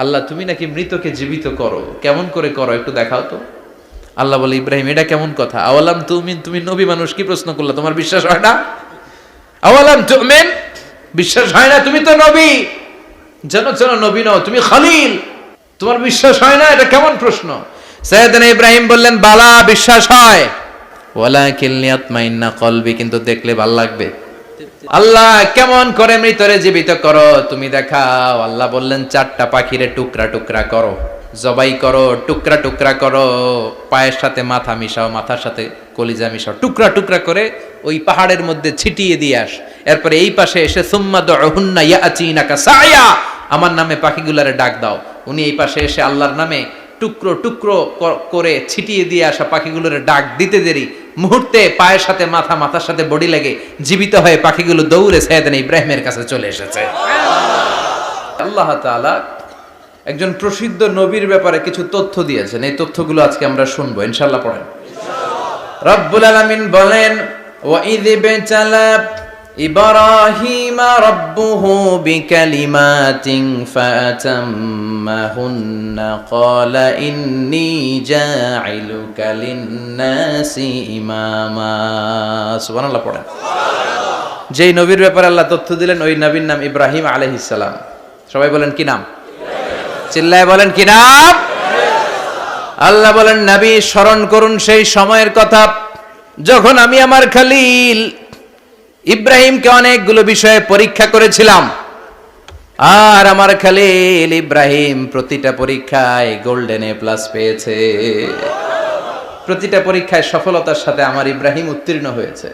আল্লাহ তুমি নাকি মৃতকে জীবিত করো, কেমন করে করো একটু দেখাও তো। আল্লাহ বলে, ইব্রাহিম এটা কেমন কথা? আওয়ালাম তুমিন, তুমি নবী মানুষ কি প্রশ্ন করলা, তোমার বিশ্বাস হয় না? আওয়ালাম তুমিন, বিশ্বাস হয় না? তুমি তো নবী, জানো নবী নও, তুমি খলিল, তোমার বিশ্বাস হয় না? এটা কেমন প্রশ্ন? সাইয়েদনা ইব্রাহিম বললেন, বালা বিশ্বাস হয়, ওয়ালাকিন লিয়াতমাইন্না কলবি, কিন্তু দেখলে ভালো লাগবে। আল্লাহ কেমন করে মৃতরে জীবিত করো তুমি দেখাও। আল্লাহ বললেন, 4টা পাখিরে টুকরা টুকরা করো, জবাই করো, টুকরা টুকরা করো, পায়ের সাথে মাথা মিশাও, মাথার সাথে কলিজা মিশাও, টুকরা টুকরা করে ওই পাহাড়ের মধ্যে ছিটিয়ে দিয়ে আস। এরপরে এই পাশে এসে সুম্মা দুহুন্না ইয়াতিনাকা সায়া, আমার নামে পাখিগুলারে ডাক দাও। উনি এই পাশে এসে আল্লাহর নামে টুকরো টুকরো করে ছিটিয়ে দিয়ে আসা পাখিগুলোর ডাক দিতে দেরি, মুহূর্তে পায়ের সাথে মাথা, মাথার সাথে বডি লেগে জীবিত হয়ে পাখিগুলো দৌড়ে সাইয়েদনা ইব্রাহিমের কাছে চলে এসেছে। আল্লাহ তাআলা একজন প্রসিদ্ধ নবীর ব্যাপারে কিছু তথ্য দিয়েছেন, এই তথ্যগুলো আজকে আমরা শুনবো ইনশাআল্লাহ। পড়েন। রব্বুল আলামিন বলেন, ওয়া ইয বিতালা ইব্রাহিমা রাব্বুহু বিকালিমাতিন ফাতাম্মাহুন্না ক্বালা ইন্নী জাঈলুকা লিন-নাসি ইমামা। সুবহানাল্লাহ পড়েন। যেই নবীর ব্যাপারে আল্লাহ তথ্য দিলেন ওই নবীর নাম ইব্রাহিম আলাইহিস সালাম। সবাই বলেন কি নাম? চিল্লায় বলেন কি নাম? আল্লাহ বলেন, নবী স্মরণ করুন সেই সময়ের কথা যখন আমি আমার খলিল ইব্রাহিমকে অনেকগুলো বিষয়ে পরীক্ষা করেছিলাম, আর আমার খলিল ইব্রাহিম প্রতিটা পরীক্ষায় গোল্ডেন এ প্লাস পেয়েছে। প্রতিটা পরীক্ষায় সফলতার সাথে আমার ইব্রাহিম উত্তীর্ণ হয়েছে।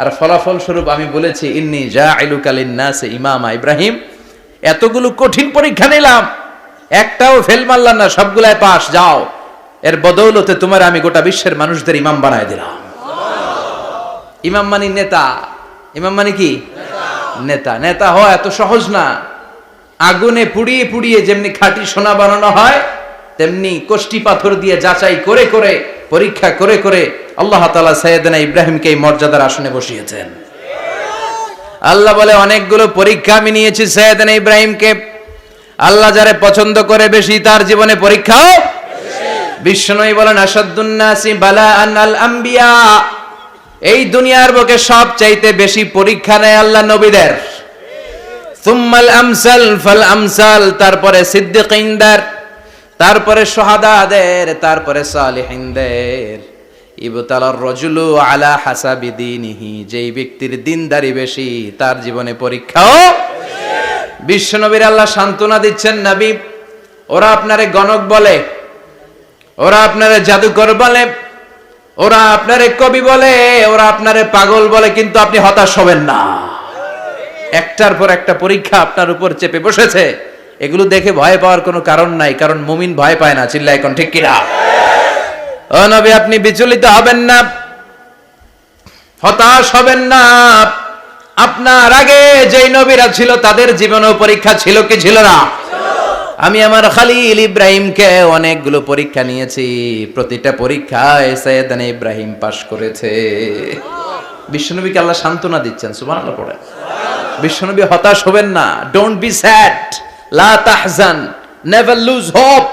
আর ফলাফল স্বরূপ আমি বলেছি, ইন্নী জাঈলুকা লিন-নাসি ইমামা। ইব্রাহিম, এতগুলো কঠিন পরীক্ষা নিলাম, একটাও ফেল মারলাম না, সবগুলাই পাস। যাও, এর বদৌলতে তোমার আমি গোটা বিশ্বের মানুষদের ইমাম বানায় দিলাম। ইমাম মানে নেতা। ইমাম মানে কি? নেতা। নেতা হওয়া এত সহজ না। আগুনে পুড়িয়ে পুড়িয়ে যেমনি খাঁটি সোনা বানানো হয়, তেমনি কষ্টি পাথর দিয়ে যাচাই করে করে, পরীক্ষা করে করে আল্লাহ তাআলা সাইয়েদনা ইব্রাহিমকে এই মর্যাদার আসনে বসিয়েছেন। আল্লাহ বলে, অনেকগুলো পরীক্ষা আমি নিয়েছি সাইয়েদনা ইব্রাহিমকে। আল্লাহ যারে পছন্দ করে বেশি, তার জীবনে পরীক্ষাও বিশ্বনবী বলেন, আসাদ্দুন নাসি বালাআন আল আম্বিয়া। এই দুনিয়ার বুকে সবচাইতে বেশি পরীক্ষা নেয় আল্লাহ নবীদের। সুম্মাল আমসাল ফাল আমসাল, তারপরে সিদ্দিকিনদের, তারপরে শুহাদাদের, তারপরে সালিহিনদের। ইবতালার রাজুলু আলা হাসাবি দীনিহি, যেই ব্যক্তির দিনদারি বেশি তার জীবনে পরীক্ষাও। বিশ্বনবীর আল্লাহ সান্ত্বনা দিচ্ছেন, নবী ওরা আপনারে গণক বলে, ওরা আপনারে জাদুকর বলে, ওরা আপনারে কবি বলে, ওরা আপনারে পাগল বলে, কিন্তু আপনি হতাশ হবেন না। একটার পর একটা পরীক্ষা আপনার উপর চেপে বসেছে, এগুলো দেখে ভয় পাওয়ার কোনো কারণ নাই, কারণ মুমিন ভয় পায় না। চিল্লায় এখন ঠিক কিনা? ও নবী, আপনি বিচলিত হবেন না, হতাশ হবেন না। আপনার আগে যেই নবীরা ছিল তাদের জীবনেও পরীক্ষা ছিল কি ছিল না? আমি আমার খলিল ইব্রাহিমকে অনেকগুলো পরীক্ষা নিয়েছি, প্রতিটা পরীক্ষায় সাইয়েদনা ইব্রাহিম পাশ করেছে। বিশ্বনবীকে আল্লাহ সান্ত্বনা দিচ্ছেন। সুবহানাল্লাহ পড়ে। বিশ্বনবী হতাশ হবেন না। ডোন্ট বি স্যাড, লা তাহজান, নেভার লুজ হোপ।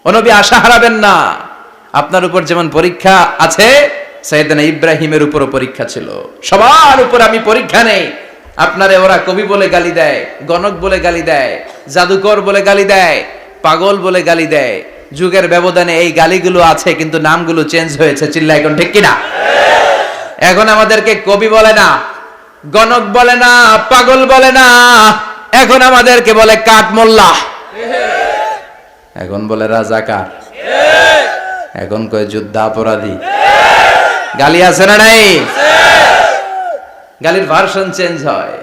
ও নবী আশা হারাবেন না। আপনার উপর যেমন পরীক্ষা আছে, সাইয়েদনা ইব্রাহিমের উপরও পরীক্ষা ছিল। সবার উপর আমি পরীক্ষা নেই। আপনারে ওরা কবি বলে গালি দেয়, গণক বলে গালি দেয়, জাদুকর বলে গালি দেয়, পাগল বলে গালি দেয়। যুগের ব্যবধানে এই গালিগুলো আছে, কিন্তু নামগুলো চেঞ্জ হয়েছে। চিল্লা এখন ঠিক কিনা? এখন আমাদেরকে কবি বলে না, গণক বলে না, পাগল বলে না, এখন আমাদেরকে বলে কাঠ মোল্লা, এখন বলে রাজাকার, এখন কয় যুদ্ধাপরাধী। গালি আছে না নাই? গালির ভার্সন চেঞ্জ হয়,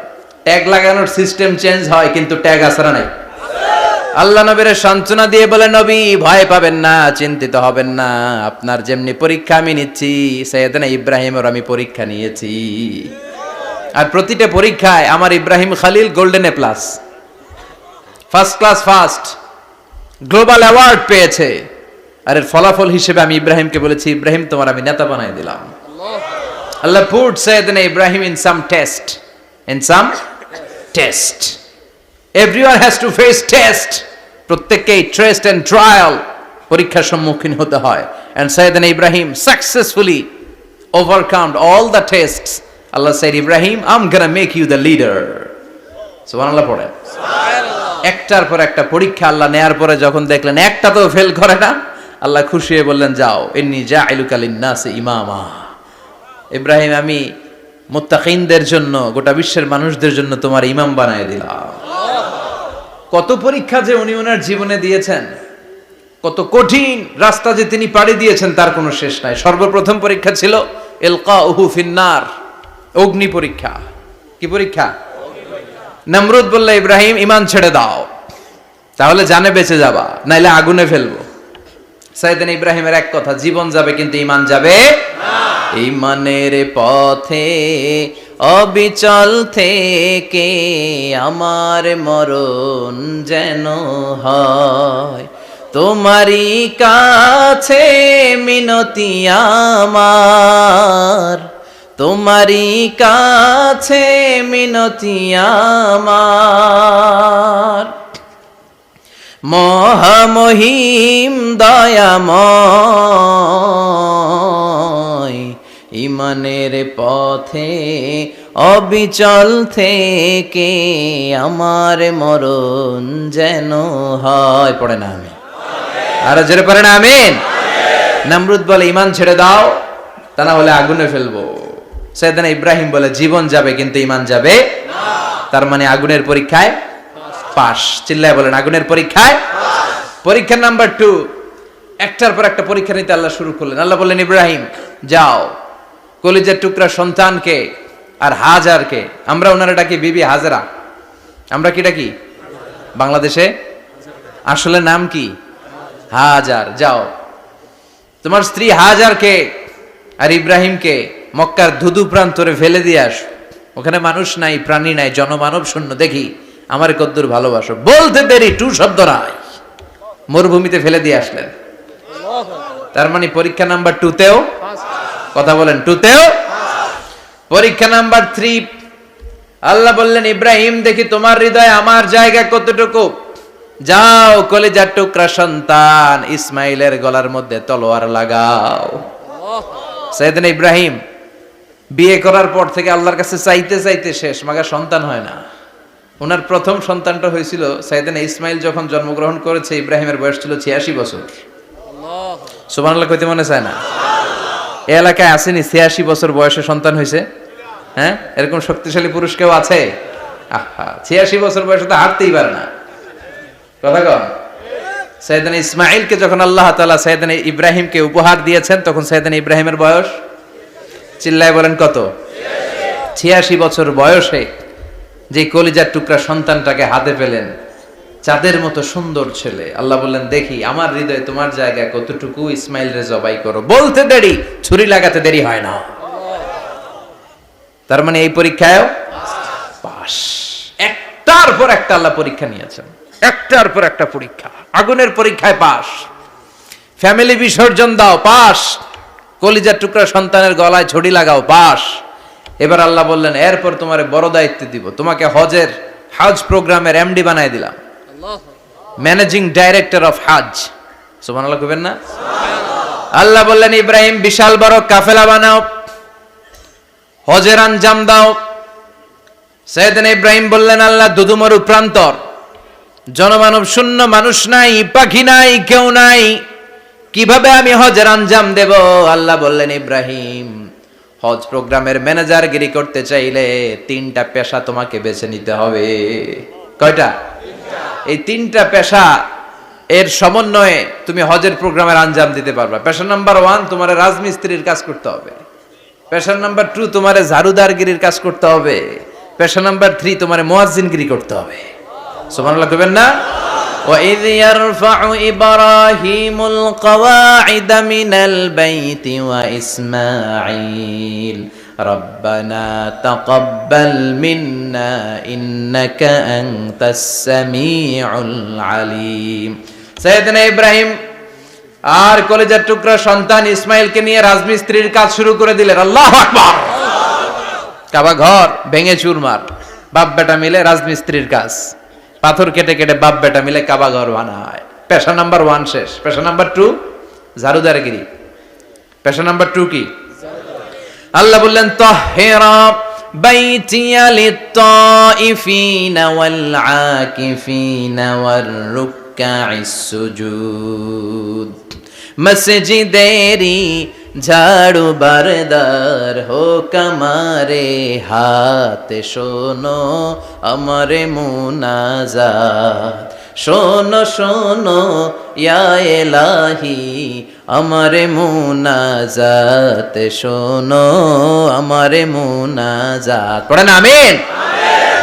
ট্যাগ লাগানোর সিস্টেম চেঞ্জ হয়, কিন্তু ট্যাগ আছে না নাই? আল্লাহ নবীর সান্ত্বনা দিয়ে বলে, নবী ভয় পাবেন না, চিন্তিত হবেন না। আপনার যেমনি পরীক্ষা আমি নিচ্ছি, সাইয়েদনা ইব্রাহিমের আমি পরীক্ষা নিয়েছি। আর প্রতিটা পরীক্ষায় আমার Ibrahim Khalil golden A plus, first class first, global award পেয়েছে। আর এর ফলাফল হিসেবে আমি ইব্রাহিমকে বলেছি, ইব্রাহিম তোমার আমি নেতা বানাই দিলাম। Allah put Sayyidina Ibrahim in some test. In some test. Everyone has to face test. প্রত্যেককেই টেস্ট এন্ড ট্রায়াল, পরীক্ষার সম্মুখীন হতে হয়। And Sayyidna Ibrahim successfully overcome all the tests. Allah said, Ibrahim, I'm gonna make you the leader. সুবহানাল্লাহ পড়ে। একটার পর একটা পরীক্ষা আল্লাহ নেয়ার পরে যখন দেখলেন একটা তো ফেল করে না, আল্লাহ খুশি হয়ে বললেন, যাও, ইন্নী জাইলুকা লিন-নাসি ইমামা। ইব্রাহিম, আমি মুত্তাকিনদের জন্য, গোটা বিশ্বের মানুষদের জন্য তোমার ইমাম বানায় দিলাম। কত পরীক্ষা যে উনি ওনার জীবনে দিয়েছেন, কত কঠিন রাস্তা যে তিনি পাড়ি দিয়েছেন তার কোনো শেষ নাই। সর্বপ্রথম পরীক্ষা ছিল ইলকাউহু ফিন্নার, অগ্নি পরীক্ষা। কি পরীক্ষা? নমরুদ বলল, ইব্রাহিম ঈমান ছেড়ে দাও, তাহলে জানে বেঁচে যাবা, নাইলে আগুনে ফেলবো। সাইয়েদনা ইব্রাহিমের এক কথা, জীবন যাবে কিন্তু ঈমান যাবে না। ঈমানের পথে অবিচল থেকে আমার মরণ যেন হয়, তোমারই কাছে মিনতি আমার, তোমারই কাছে মিনতি আমার। মহামহিম দয়াময়, ঈমানের পথে অবিচল থেকে আমার মরণ যেন হয়। পড়ে না আমি আরো জোরে পড়ে না আমিন। নমরুদ বলে, ঈমান ছেড়ে দাও, তা না হলে আগুনে ফেলবো। সাইয়েদনা ইব্রাহিম বলে, জীবন যাবে কিন্তু ঈমান যাবে না। তার মানে আগুনের পরীক্ষায় পাস। চিল্লায় বলেন, আগুনের পরীক্ষায় পরীক্ষা নাম্বার 2। একটার পর একটা পরীক্ষা নিতে আল্লাহ শুরু করলেন। আল্লাহ বললেন, ইব্রাহিম যাও, কলিজার টুকরা সন্তানকে আর হাজারকে, আমরা ওনারা ডাকি বিবি হাজরা, আমরা কি ডাকি বাংলাদেশে, আসলে নাম কি হাজার, যাও তোমার স্ত্রী হাজারকে আর ইব্রাহিমকে মক্কার ধুধু প্রান্তরে ফেলে দিয়ে আস। ওখানে মানুষ নাই, প্রাণী নাই, জনমানব শূন্য, দেখি আমার কদ্দুর ভালোবাসো। বলতে দেরি, টু শব্দ নাই, মরুভূমিতে ফেলে দিয়ে আসলেন। তার মানে পরীক্ষা নাম্বার 2তেও, কথা বলেন, 2তেও। পরীক্ষা নাম্বার 3, আল্লাহ বললেন, ইব্রাহিম দেখি তোমার হৃদয়ে আমার জায়গা কতটুকু, যাও কলিজার টুকরা সন্তান ইসমাইলের গলার মধ্যে তলোয়ার লাগাও। সাইয়েদনা ইব্রাহিম বিয়ে করার পর থেকে আল্লাহর কাছে চাইতে চাইতে শেষ, মাগা সন্তান হয় না। ওনার প্রথম সন্তানটা হয়েছিল সাইয়েদনা ইসমাইল যখন জন্মগ্রহণ করেছে, ইব্রাহিমের বয়স ছিল 86 বছর। সুবহানাল্লাহ কইতে মনে চায় না? এই এলাকায় আসেনি 86 বছর বয়সে সন্তান হয়েছে? হ্যাঁ, এরকম শক্তিশালী পুরুষ কেউ আছে? আহা, 86 বছর বয়সে তো হাঁটতেই পারে না। কথা কন। সাইয়েদনা ইসমাইলকে যখন আল্লাহ তাআলা সাইয়েদনা ইব্রাহিমকে উপহার দিয়েছেন, তখন সাইয়েদনা ইব্রাহিমের বয়স, চিল্লায় বলেন কত? 86 বছর বয়সে যে কলিজার টুকরা সন্তানটাকে হাতে পেলেন, চাঁদের মতো সুন্দর ছেলে। আল্লাহ বললেন, দেখি আমার হৃদয়ে তোমার জায়গা কতটুকু, ইসমাইল রে জবাই করো। বলতে দেরি, ছুরি লাগাতে দেরি হয় না। তার মানে এই পরীক্ষায় পাস। একটার পর একটা আল্লাহ পরীক্ষা নিয়েছেন, একটার পর একটা পরীক্ষা। আগুনের পরীক্ষায় পাস, ফ্যামিলি বিসর্জন দাও, পাস, কলিজার টুকরা সন্তানের গলায় ছড়ি লাগাও, পাস। এবার আল্লাহ বললেন, এরপর তোমার বড় দায়িত্ব দিব, তোমাকে হজ প্রোগ্রামের এমডি বানায় দিলাম, ম্যানেজিং ডাইরেক্টর অফ হজ। সুবহানাল্লাহ কইবেন না? আল্লাহ বললেন, ইব্রাহিম বিশাল বড় কাফেলা বানাও, হজের আঞ্জাম দাও। সাইয়েদনা ইব্রাহিম বললেন, আল্লাহ দুদুমরু প্রান্তর, জনমানব শূন্য, মানুষ নাই, পাখি নাই, কেউ নাই, কিভাবে আমি হজের আঞ্জাম দেব? আল্লাহ বললেন, ইব্রাহিম হজ প্রোগ্রামের ম্যানেজারগিরি করতে চাইলে 3টা পেশা তোমাকে বেছে নিতে হবে। কয়টা? এই 3টা পেশা এর সমন্বয়ে তুমি হজের প্রোগ্রামের আঞ্জাম দিতে পারবে। পেশা নাম্বার 1, তোমার রাজমিস্ত্রির কাজ করতে হবে। পেশা নাম্বার 2, তোমার ঝাড়ুদারগিরির কাজ করতে হবে। পেশা নাম্বার 3, তোমার মুয়াজ্জিনগিরি করতে হবে। সুবহানাল্লাহ কইবেন না? وَإِذْ يَرْفَعُ إِبْرَاهِيمُ الْقَوَاعِدَ مِنَ الْبَيْتِ وَإِسْمَاعِيلُ رَبَّنَا تَقَبَّلْ مِنَّا إِنَّكَ أَنْتَ السَّمِيعُ الْعَلِيمُ। সাইয়েদনা ইব্রাহিম আর কলিজার টুকরা সন্তান ইসমাইলকে নিয়ে রাজমিস্ত্রির কাজ শুরু করে দিলেন। আল্লাহু আকবার। কাবা ঘর ভেঙে চুরমার, বাপ বেটা মিলে রাজমিস্ত্রির কাজ। পাথর কেটে কেটে বাপ বেটা মিলে কাবা ঘর বানায়। পেশা নাম্বার 1 শেষ। পেশা নাম্বার 2 ঝাড়ুদারগিরি। পেশা নাম্বার 2 কি? আল্লাহ বললেন তাহহিরা বাইতিয়া লিত-তাইফিনা ওয়াল আকিফিনা ওয়ার রুকআইস সুজুদ। মসজিদেরি ঝাড়ু বারদার হোক আমারে হাত, শোনো আমারে মুনাজাত। শোনো শোনো ইয়া ইলাহি আমারে মুনাজাত, শোনো আমারে মুনাজাত। পড়েন আমিন।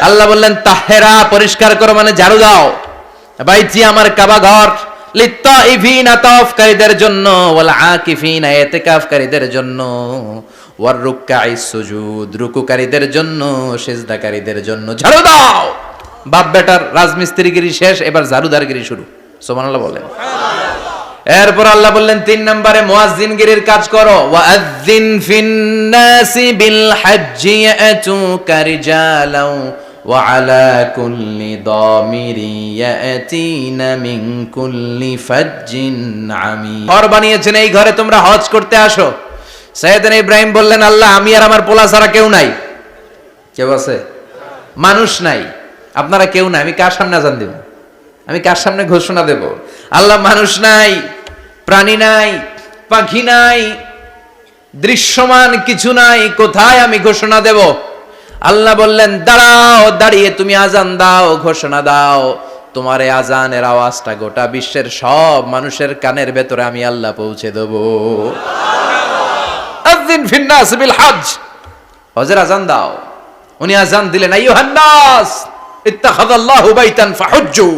আল্লাহ বললেন তাহেরা পরিষ্কার করো মানে ঝাড়ু দাও, বাইতি আমার কাবা ঘর, লিত্তাইফিনা তাওয়াফকারীদের জন্য, ওয়াল আকিফিনা ইতিকাফকারীদের জন্য, ওয়ার রুকআইস সুজুদ রুকুকারীদের জন্য, সিজদাকারীদের জন্য ঝাড়ু দাও। বাপ বেটার রাজমিস্ত্রিগিরি শেষ, এবার ঝাড়ুদারগিরি শুরু। সুবহানাল্লাহ বলেন। এরপর আল্লাহ বললেন 3 নম্বরে মুয়াজ্জিনগিরির কাজ করো। ওয়াআযযিন ফিন-নাসি বিল হজ্জি ইয়াতুকা রিজালাও ওয়া আলা কুল্লি দামিরি ইয়াতিনা মিন কুল্লি ফাজ্জিন আমিক। ঘর বানিয়েছেন, এই ঘরে তোমরা হজ করতে আসো। সাইয়েদনা ইব্রাহিম বললেন আল্লাহ আমি আর আমার পোলা ছাড়া কেউ নাই। কেউ আছে? মানুষ নাই, আপনারা কেউ নাই, আমি কার সামনে আযান দেব? আমি কার সামনে ঘোষণা দেব? আল্লাহ মানুষ নাই, প্রাণী নাই, পাখি নাই, দৃশ্যমান কিছু নাই, কোথায় আমি ঘোষণা দেব? আল্লাহ বললেন দাঁড়াও, দাঁড়িয়ে তুমি আজান দাও, ঘোষণা দাও। তোমার এই আজানের আওয়াজটা গোটা বিশ্বের সব মানুষের কানের ভেতরে আমি আল্লাহ পৌঁছে দেব। আযিন ফিন-নাস বিল হজ, হজের আজান দাও। উনি আজান দিলেন আইয়ুহান নাস ইত্তাখাযাল্লাহু বাইতান ফাহুজ্জু।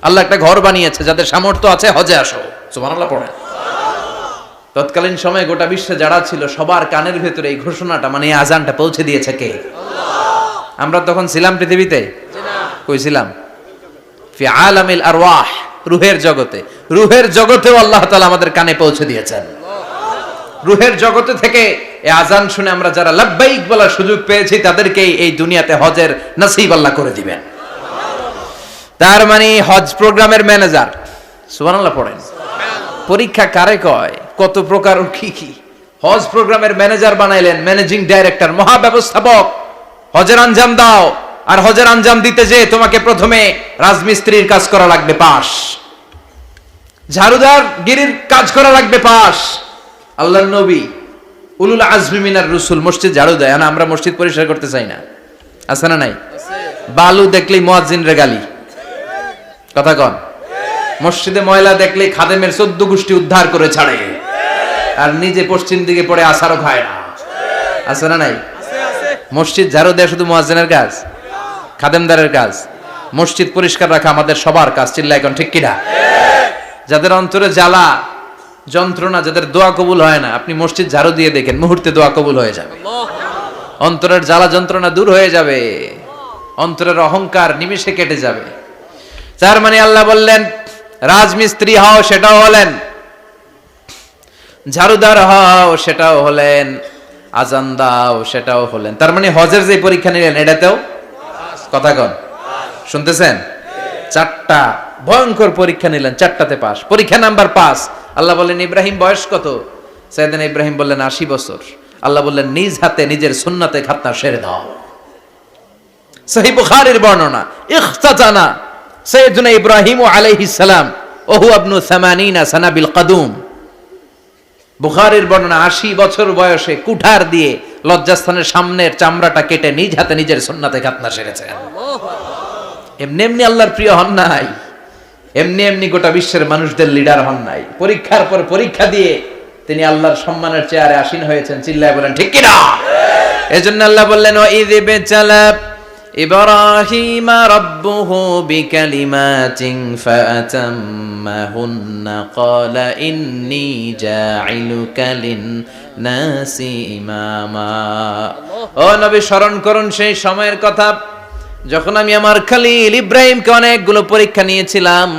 আল্লাহ একটা ঘর বানিয়েছে, যাদের সামর্থ্য আছে হজে আসো। সুবহানাল্লাহ পড়েন। তৎকালীন সময়ে গোটা বিশ্বে যারা ছিল সবার কানের ভেতরে এই ঘোষণাটা মানে এই আজানটা পৌঁছে দিয়েছে কে? আল্লাহ। আমরা তখন ছিলাম পৃথিবীতে? কই ছিলাম? ফি আলামিল আরওয়াহ, রূহের জগতে। রূহের জগতেও আল্লাহ তাআলা আমাদের কানে পৌঁছে দিয়েছেন। রূহের জগতে থেকে এই আজান শুনে আমরা যারা লাব্বাইক বলার সুযোগ পেয়েছি তাদেরকে এই দুনিয়াতে হজের নসিব আল্লাহ করে দিবেন। তার মানে হজ প্রোগ্রামের ম্যানেজার। সুবহানাল্লাহ পড়েন। পরীক্ষা কারে কয়? কত প্রকার কি কি। হজ প্রোগ্রামের ম্যানেজার বানাইলেন, ম্যানেজিং ডাইরেক্টর, মহাব্যবস্থাপক। হজের আঞ্জাম দাও, আর হজের আঞ্জাম দিতে যে তোমাকে প্রথমে রাজমিস্ত্রির কাজ করা লাগবে পাস, ঝাড়ুদার গিরির কাজ করা লাগবে পাস। আল্লাহর নবী উলুল আজমি মিনার রাসূল মসজিদ ঝাড়ু দেয় না, আমরা মসজিদ পরিষ্কার করতে চাই না। আছে না নাই? বালু দেখলেই মুয়াজ্জিনরে গালি, কথা কন। মসজিদে ময়লা দেখলেই খাদেমের 14 গোষ্ঠী উদ্ধার করে ছাড়ে, আর নিজে পশ্চিম দিকে পড়ে আসারও খায় না। আছে না নাই? মসজিদ ঝাড়ু দেয়া শুধু মুয়াজ্জিনের কাজ? খাদেমদারের কাজ? মসজিদ পরিষ্কার রাখা আমাদের সবার কাজ। চিল্লা এখন ঠিক কিনা? যাদের অন্তরে জ্বালা যন্ত্রণা, যাদের দোয়া কবুল হয় না, আপনি মসজিদ ঝাড়ু দিয়ে দেখেন মুহূর্তে দোয়া কবুল হয়ে যাবে। অন্তরের জ্বালা যন্ত্রণা দূর হয়ে যাবে, অন্তরের অহংকার নিমেষে কেটে যাবে। তার মানে আল্লাহ বললেন রাজমিস্ত্রি হও, সেটাও হলেন, ঝাড়ুদার হও, সেটাও হলেন, আজান দাও, সেটাও হলেন। তার মানে হজের যে পরীক্ষা নিলেন এটাতেও কথা কন, শুনতেছেন? 4টা ভয়ঙ্কর পরীক্ষা নিলেন, 4টাতে পাস। পরীক্ষা নাম্বার 5। আল্লাহ বললেন ইব্রাহিম বয়স কত? সাইয়েদনা ইব্রাহিম বললেন 80 বছর। আল্লাহ বললেন নিজ হাতে নিজের সুন্নাতে খাতনা সেরে দাও। সহিহ বুখারীর বর্ণনা, ইখতাতানা সাইয়েদনা ইব্রাহিম আলাইহিস সালাম ওহু ইবনু 80 সানা বিল কদুম। বুখারীর বর্ণনা 80 বছর বয়সে কুঠার দিয়ে লজ্জাস্থানের সামনের চামড়াটা কেটে নিজ হাতে নিজের সুন্নাতে খাতনা সেরেছেন। এমনি এমনি আল্লাহর প্রিয় হন নাই, এমনি এমনি গোটা বিশ্বের মানুষদের লিডার হন নাই। পরীক্ষার পর পরীক্ষা দিয়ে তিনি আল্লাহর সম্মানের চেয়ারে আসীন হয়েছেন। চিল্লায় বলেন ঠিক কিনা? এজন্য আল্লাহ বললেন ওয়াইয বিতালা ইব্রাহিমা রাব্বুহু বিকালিমাতিন ফাআতাম্মাহুন্না ক্বালা ইন্নী জাঈলুকা লিন-নাসি ইমামা। ও নবী স্মরণ করুন সেই সময়ের কথা যখন আমি আমার খলিল ইব্রাহিমকে অনেকগুলো পরীক্ষা নিয়েছিলাম,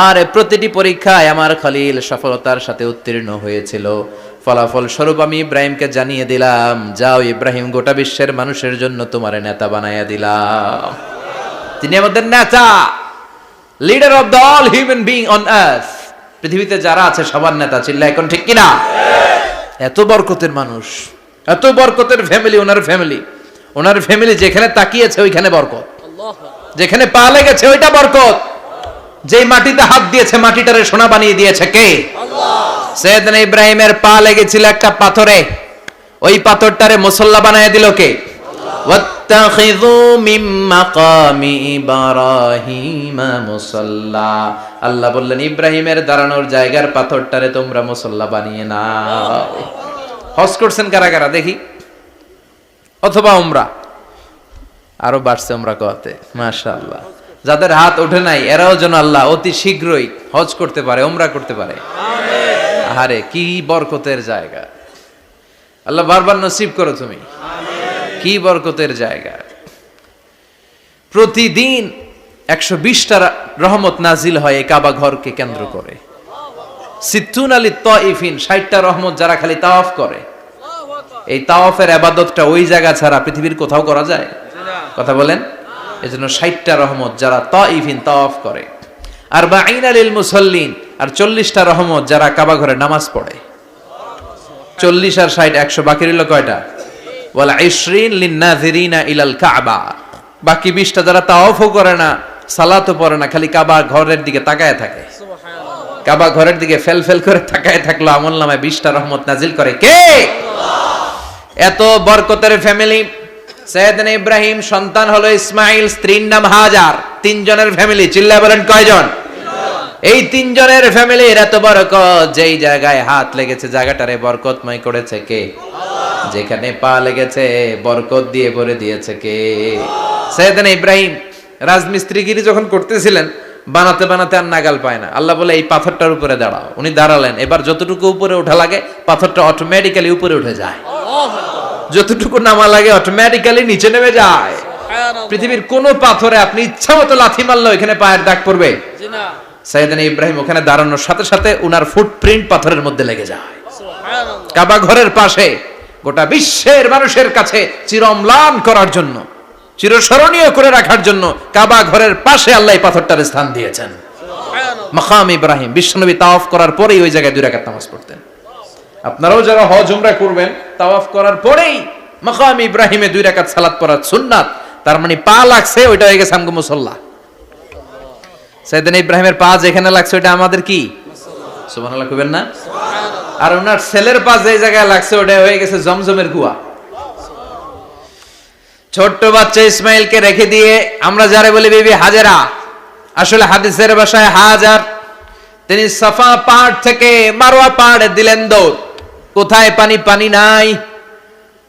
আর প্রতিটি পরীক্ষায় আমার খলিল সফলতার সাথে উত্তীর্ণ হয়েছিল। ফলাফল স্বরূপ আমি ইব্রাহিমকে জানিয়ে দিলাম, যাও ইব্রাহিম, গোটা বিশ্বের মানুষের জন্য তোমার নেতা বানাইয়া দিলাম। তিনি আমাদের নেতা, leader of the all human being on earth. পৃথিবীতে যারা আছে সবার নেতা, চিল্লায় এখন ঠিক কিনা? এত বরকতের মানুষ, এত বরকতের ফ্যামিলি, ওনার ফ্যামিলি যেখানে তাকিয়েছে ওইখানে বরকত, যেখানে পা লেগেছে ওইটা বরকত। যেই মাটিতে হাত দিয়েছে মাটিটারে সোনা বানিয়ে দিয়েছে কে? সৈয়দনা ইব্রাহিমের পা লেগেছিল একটা পাথরে, ওই পাথরটারে মুসল্লা বানিয়ে দিল কে? ওয়াত্তাখিযু মিন মাকামি ইব্রাহিমা মুসাল্লা। আল্লাহ বললেন ইব্রাহিমের দাঁড়ানোর জায়গার পাথরটারে তোমরা মুসল্লা বানিয়ে নাও। হজ করছেন কারা কারা দেখি, অথবা উমরা? আরো বাড়ছে উমরা করতে, মাশাআল্লাহ। যাদের হাত ওঠে নাই এরাও যেন আল্লাহ অতি শীঘ্রই হজ করতে পারে, উমরা করতে পারে। আমিন। আরে কি বরকতের জায়গা, আল্লাহ বারবার নসিব করো তুমি। কি বরকতের জায়গা। প্রতিদিন 120টা রহমত নাজিল হয় এই কাবা ঘরকে কেন্দ্র করে। সিত্তুন আলী তাইফিন, 60টা রহমত যারা খালি তাওয়াফ করে। এই তাওয়াফের ইবাদতটা ওই জায়গা ছাড়া পৃথিবীর কোথাও করা যায়? কথা বলেন। এজন্য 60টা রহমত যারা তাইফিন তাওয়াফ করে, আর 40 লিল মুসাল্লিন, আর 40টা রহমত যারা কাবা ঘরে নামাজ পড়ে। 40 আর 60 100, বাকি রইল কয়টা? ওয়াল 20 লিন নাযিরিনা ইলাল কাবা। বাকি 20টা যারা তাওয়াফও করে না, সালাতও পড়ে না, খালি কাবা ঘরের দিকে তাকায় থাকে। কাবা ঘরের দিকে ফেল ফেল করে তাকায় থাকলো, আমলনামায় 20টা রহমত নাজিল করে কে? এত বরকতের ফ্যামিলি। সৈয়দনা ইব্রাহিম সন্তান হলো ইসমাইল, স্ত্রীর নাম হাজার। 3 জনের ফ্যামিলি, চিল্লায় বলেন কয়জন? এই 3 জনের ফ্যামিলির এত বরকত, যেই জায়গায় হাত লেগেছে জায়গাটারে বরকতময় করেছে কে? যেখানে পা লেগেছে বরকত দিয়ে ভরে দিয়েছে কে? সৈয়দনা ইব্রাহিম রাজমিস্ত্রিগিরি যখন করতেছিলেন, বানাতে বানাতে আর নাগাল পায় না। আল্লাহ বলে এই পাথরটার উপরে দাঁড়াও। উনি দাঁড়ালেন, এবার যতটুকু উপরে ওঠা লাগে পাথরটা অটোমেটিক্যালি উপরে উঠে যায়, যতটুকু নামা লাগে অটোমেটিক্যালি নিচে নেমে যায়। পৃথিবীর কোন পাথরে আপনি ইচ্ছা মতো লাথি মারলে এখানে পায়ের দাগ পড়বে? সৈয়দনা ইব্রাহিম ওখানে দাঁড়ানোর সাথে সাথে উনার ফুটপ্রিন্ট পাথরের মধ্যে লেগে যায়। কাবা ঘরের পাশে গোটা বিশ্বের মানুষের কাছে চিরম্লান করার জন্য, চিরস্মরণীয় করে রাখার জন্য কাবা ঘরের পাশে আল্লাহ এই পাথরটার স্থান দিয়েছেন। মাকাম ইব্রাহিম। বিশ্বনবী তাওয়াফ করার পরেই ওই জায়গায় 2 রাকাত নামাজ পড়তেন। আপনারাও যারা হজ উমরা করবেন, তাওয়াফ করার পরেই মাকাম ইব্রাহিমে 2 রাকাত সালাত পড়া সুন্নাত। তার মানে পা লাগছে, ওইটা হয়ে গেছে আমগো মুসাল্লা। সাইয়েদনা ইব্রাহিমের পা যেখানে লাগছে ওইটা আমাদের কি? সুবহানাল্লাহ কইবেন না? আর ওনার ছেলের পা যে জায়গায় লাগছে ওটা হয়ে গেছে জমজমের কুয়া। ছোট্ট বাচ্চা ইসমাইলকে রেখে দিয়ে আমরা যারে বলি বিবি হাজেরা, আসলে হাদিসের ভাষায় হাজার, তিনি সাফা পাহাড় থেকে মারওয়া পাহাড়ে দিলেন দৌড়। কোথায় পানি? পানি নাই।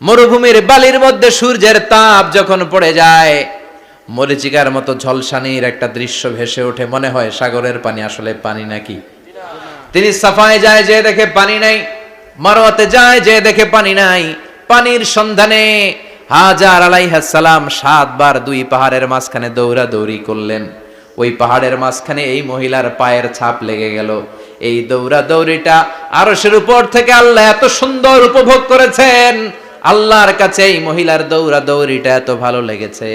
মরুভূমির বালির মধ্যে সূর্যের তাপ যখন পড়ে যায়, মরিচিকার মতো ঝলসানির একটা দৃশ্য ভেসে ওঠে, মনে হয় সাগরের পানি, আসলে পানি নাকি। তিনি সাফায় যায়, যে দেখে পানি নাই। মারওয়াতে যায়, যে দেখে পানি নাই। পানির সন্ধানে হাজার আলাইহিস সালাম 7 বার 2 পাহাড়ের মাঝখানে দৌড়াদৌড়ি করলেন। ওই পাহাড়ের মাঝখানে এই মহিলার পায়ের ছাপ লেগে গেল। এই দৌড়াদৌড়িটা আরশের উপর থেকে আল্লাহ এত সুন্দর উপভোগ করেছেন। আল্লাহর কাছে এই মহিলার দৌড়াদৌড়িটা এত ভালো লেগেছে,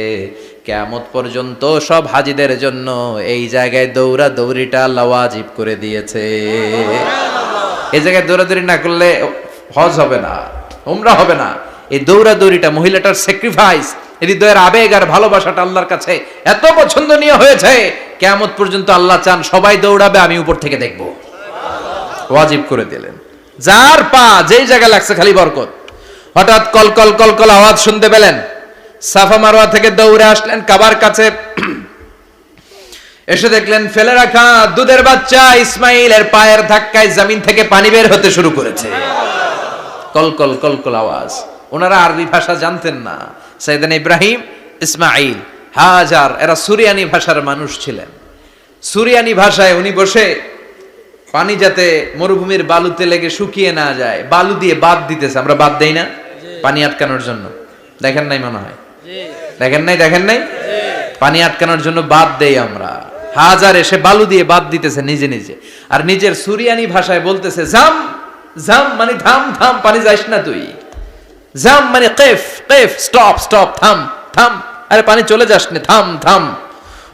কিয়ামত পর্যন্ত সব হাজীদের জন্য এই জায়গায় দৌড়াদৌড়িটা আল্লাহ ওয়াজিব করে দিয়েছে। এই জায়গায় দৌড়াদৌড়ি না করলে হজ হবে না, উমরা হবে না। এই দৌড়াদৌড়িটা, মহিলাটার স্যাক্রিফাইস, হৃদয়ের আবেগ আর ভালোবাসাটা আল্লাহর কাছে এত পছন্দনীয় হয়েছে, কিয়ামত পর্যন্ত আল্লাহ চান সবাই দৌড়াবে, আমি উপর থেকে দেখব। ওয়াজিব করে দিলেন। যার পা যেই জায়গায় লাগছে খালি বরকত। হঠাৎ কলকল কলকল আওয়াজ শুনতে পেলেন। সাফা মারওয়া থেকে দৌড়ে আসলেন কাবার কাছে। এসে দেখলেন ফেলে রাখা দুধের বাচ্চা ইসমাইলের পায়ের ধাক্কায় জমিন থেকে পানি বের হতে শুরু করেছে। কলকল কলকল আওয়াজ। ওনারা আরবি ভাষা জানতেন না। সাইয়েদনা ইব্রাহিম, ইসমাইল, হাজার এরা সুরিয়ানি ভাষার মানুষ ছিলেন। সুরিয়ানি ভাষায় উনি বসে পানি যাতে মরুভূমির বালুতে লেগে শুকিয়ে না যায়, বালু দিয়ে বাদ দিতেছে। আমরা বাদ দেই না পানি আটকানোর জন্য? দেখেন নাই মনে হয়? দেখেন নাই? পানি আটকানোর জন্য বাদ দেই আমরা। হাজার এসে বালু দিয়ে বাদ দিতেছে নিজে নিজে, আর নিজের সুরিয়ানি ভাষায় বলতেছে জাম জাম, মানে থাম থাম, পানি যাইস না তুই। জাম মানে কেফ কেফ, স্টপ স্টপ, থাম থাম, আরে পানি চলে যাস না, থাম থাম।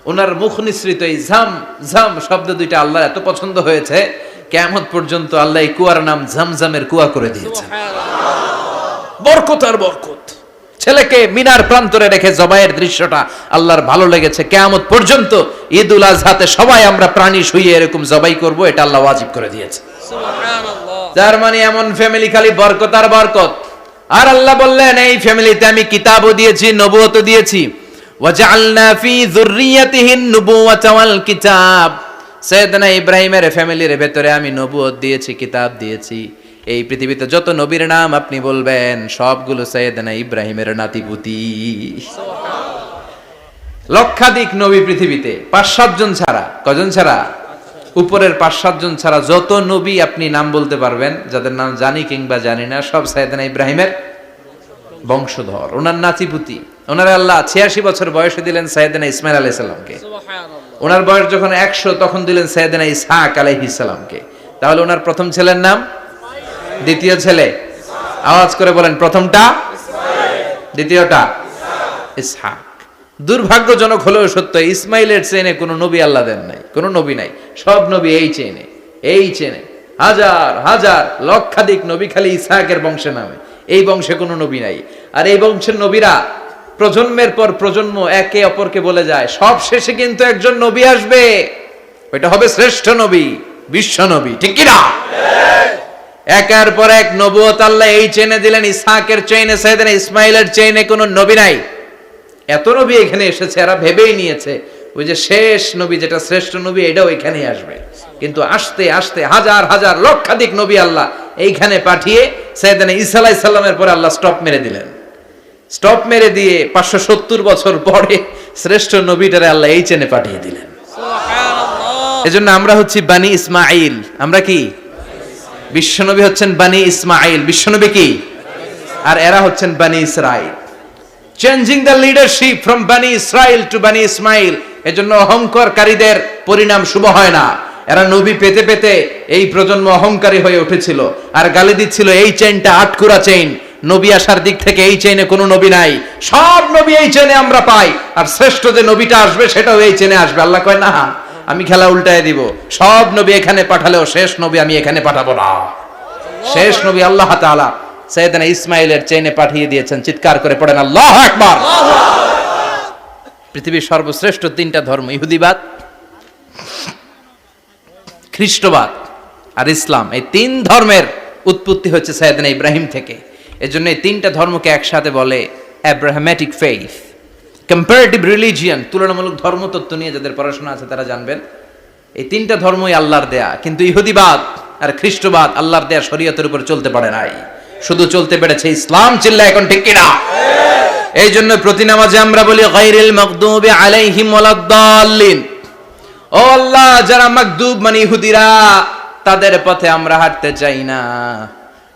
ওনার মুখ নিঃসৃত এই ঝাম ঝাম শব্দ দুইটা আল্লাহর এত পছন্দ হয়েছে, কিয়ামত পর্যন্ত আল্লাহ এই কুয়ার নাম ঝমঝমের কুয়া করে দিয়েছে। বরকত আর বরকত। ছেলেকে মিনার প্রান্তরে রেখে জবাইয়ের দৃশ্যটা আল্লাহর ভালো লেগেছে। কিয়ামত পর্যন্ত ঈদুল আজহাতে সবাই আমরা প্রাণী শুইয়ে এরকম জবাই করব, এটা আল্লাহ ওয়াজিব করে দিয়েছে। সুবহানাল্লাহ। যার মানে এমন ফ্যামিলি খালি বরকত আর বরকত। আর আল্লাহ বললেন এই ফ্যামিলিতে আমি কিতাবও দিয়েছি, নবুয়তও দিয়েছি। ওয়াজআলনা ফি যুররিয়াতিহিন নুবুওয়াতা ওয়াল কিতাব। সাইয়েদনা ইব্রাহিমের ফ্যামিলির ভেতরে আমি নবুয়ত দিয়েছি, কিতাব দিয়েছি। এই পৃথিবীতে যত নবীর নাম আপনি বলবেন সবগুলো সাইয়েদনা ইব্রাহিমের নাতিপুতি। লক্ষাধিক নবী পৃথিবীতে, 5-7 জন ছাড়া। কজন ছাড়া? উপরের 5-7 জন ছাড়া যত নবী আপনি নাম বলতে পারবেন, যাদের নাম জানি কিংবা জানি না, সব সাইয়েদনা ইব্রাহিমের বংশধর, ওনার নাতিপুতি। ওনারা আল্লাহ 86 বছর বয়সে দিলেন সাইয়েদনা ইসমাইল আলাইহিস সালামকে। ওনার বয়স যখন 100 তখন দিলেন সাইয়েদনা ইসহাক আলাইহিস সালামকে। তাহলে ওনার প্রথম ছেলের নাম, দ্বিতীয় ছেলে আওয়াজ করে বলেন, প্রথমটা দ্বিতীয়টা ইসহাক। দুর্ভাগ্যজনক হলেও সত্য, ইসমাইলের চেনে কোনো নবী আল্লাহ দেন নাই, কোনো নবী নাই। সব নবী এই চেনে, এই চেনে। হাজার হাজার লক্ষাধিক নবী খালি ইসহাকের বংশে নামে, এই বংশে কোনো নবী নাই। আর এই বংশের নবীরা প্রজন্মের পর প্রজন্ম একে অপরকে বলে যায়, সব শেষে কিন্তু একজন নবী আসবে, ওইটা হবে শ্রেষ্ঠ নবী, বিশ্ব নবী। ঠিক কি না? একের পর এক নবুয়ত আল্লাহ এই চেনে দিলেন। ইসহাকের চেইনে, সাইয়েদনা ইসমাইলের চেইনে কোনো নবী নাই। এত নবী এখানে এসেছে, এরা ভেবেই নিয়েছে ওই যে শেষ নবী যেটা শ্রেষ্ঠ নবী এটাও এখানেই আসবে। কিন্তু আস্তে আস্তে হাজার হাজার লক্ষাধিক নবী আল্লাহ এইখানে পাঠিয়ে সাইয়েদনা ঈসা আলাইহিস সালামের পরে আল্লাহ স্টপ মেরে দিলেন। স্টপ মেরে দিয়ে 570 বছর পরে শ্রেষ্ঠ নবীটারে আল্লাহ এই চেনে পাঠিয়ে দিলেন। সুবহানাল্লাহ। এজন্য আমরা হচ্ছি বানি ইসমাঈল। আমরা কি? বিশ্বনবী হচ্ছেন বানি ইসমাঈল। বিশ্বনবী কি? আর এরা হচ্ছেন বানি Israil. Changing the leadership from বানি ইসরাইল টু বানি ইসমাইল। এজন্য অহংকারকারীদের পরিণাম শুভ হয় না। এরা নবী পেতে পেতে এই প্রজন্ম অহংকারী হয়ে উঠেছিল আর গালি দিচ্ছিল এই চেইনটা আটকুরা চেইন, নবী আসার দিক থেকে এই চেইনে কোনো নবী নাই, সব নবী এই চেইনে আমরা পাই, আর শ্রেষ্ঠ যে নবীটা আসবে সেটাও এই চেইনে আসবে। আল্লাহ কয় না, আমি খেলা উল্টায় দিব, সব নবী এখানে পাঠালেও শেষ নবী আমি এখানে পাঠাবো না। শেষ নবী আল্লাহ তাআলা সাইয়েদনা ইসমাইলের চেইনে পাঠিয়ে দিয়েছেন। চিৎকার করে পড়েন আল্লাহু আকবার। পৃথিবীর সর্বশ্রেষ্ঠ 3টা ধর্ম, ইহুদিবাদ, খ্রিস্টবাদ আর ইসলাম, এই 3 ধর্মের উৎপত্তি হচ্ছে সাইয়েদনা ইব্রাহিম থেকে। এজন্য এই 3টা ধর্মকে একসাথে বলে অ্যাব্রাহামেটিক ফেইথ, কম্পারেটিভ রিলিজিয়ন। তুলনামূলক ধর্মতত্ত্ব নিয়ে যাদের পড়াশোনা আছে তারা জানবেন এই 3টা ধর্মই আল্লাহর দেয়া। কিন্তু ইহুদিবাদ আর খ্রিস্টবাদ আল্লাহর দেয়া শরীয়তের উপর চলতে পারে নাই, শুধু চলতে পেরেছে ইসলাম। চিল্লা এখন ঠিক কিনা? এই জন্য প্রতি নামাজে আমরা বলি গায়রিল মাগদুবি আলাইহিম ওয়ালাদ-দাল্লিন। ও আল্লাহ, যারা মাগদুব মানে ইহুদিরা, তাদের পথে আমরা হাঁটতে চাই না।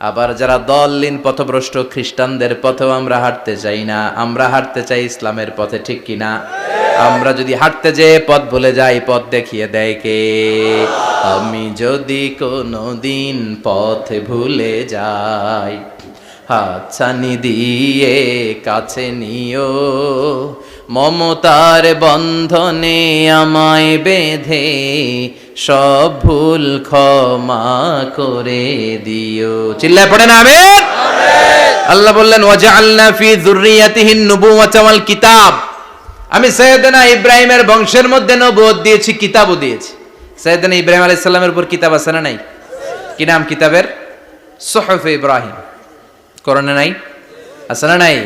আবার যারা দল্লিন পথভ্রষ্ট খ্রিস্টানদের পথেও আমরা হাঁটতে চাই না, আমরা হাঁটতে চাই ইসলামের পথে। ঠিক কিনা? আমরা যদি হাঁটতে যেয়ে পথ ভুলে যাই, পথ দেখিয়ে দেয় কে? আমি যদি কোনোদিন পথ ভুলে যাই, হাতছানি দিয়ে কাছে নিও, মমতার বন্ধনে আমায় বেঁধে সব ভুল ক্ষমা করে দিও। চিল্লায় পড়েন আমিন। আল্লাহ বললেন ওয়াজআলনা ফি যুররিয়াতিহিন নুবুওয়াতা ওয়াল কিতাব। আমি সাইয়েদনা ইব্রাহিমের বংশের মধ্যে নবুয়ত দিয়েছি, কিতাবও দিয়েছি। সাইয়েদনা ইব্রাহিম আলাইহিস সালামের উপর কিতাব আছে না নাই? কি নাম কিতাবের? সুহুফ ইব্রাহিম। কোরআনে নাই? আছে না নাই?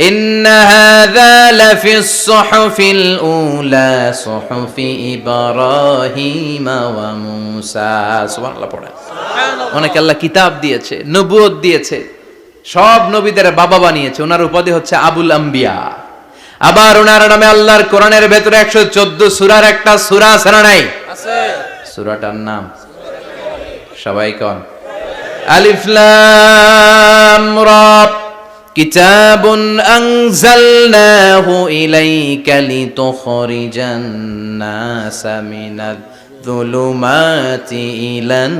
ইন্না হাযা লাফিস সুহুফিল উলা সুহুফি ইব্রাহিম ওয়া মূসা। সুবহানাল্লাহ পড়ে। অনেক আল্লাহ কিতাব দিয়েছে, নবুয়ত দিয়েছে, সব নবীদের বাবা বানিয়েছে। ওনার উপাধি হচ্ছে আবুল আম্বিয়া। আবার ওনার নামে আল্লাহর কোরআনের ভেতরে 114 সূরার একটা সূরা আছে না নাই? আছে। সূরাটার নাম সবাই কোন? আলিফ লাম রা। কিতাবুন আনজালনাহু ইলাইকা লিতুখরিজান নাসা মিনাজ যুলুমাতি ইলান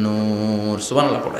নূর। সুবহানাল্লাহ পড়ে।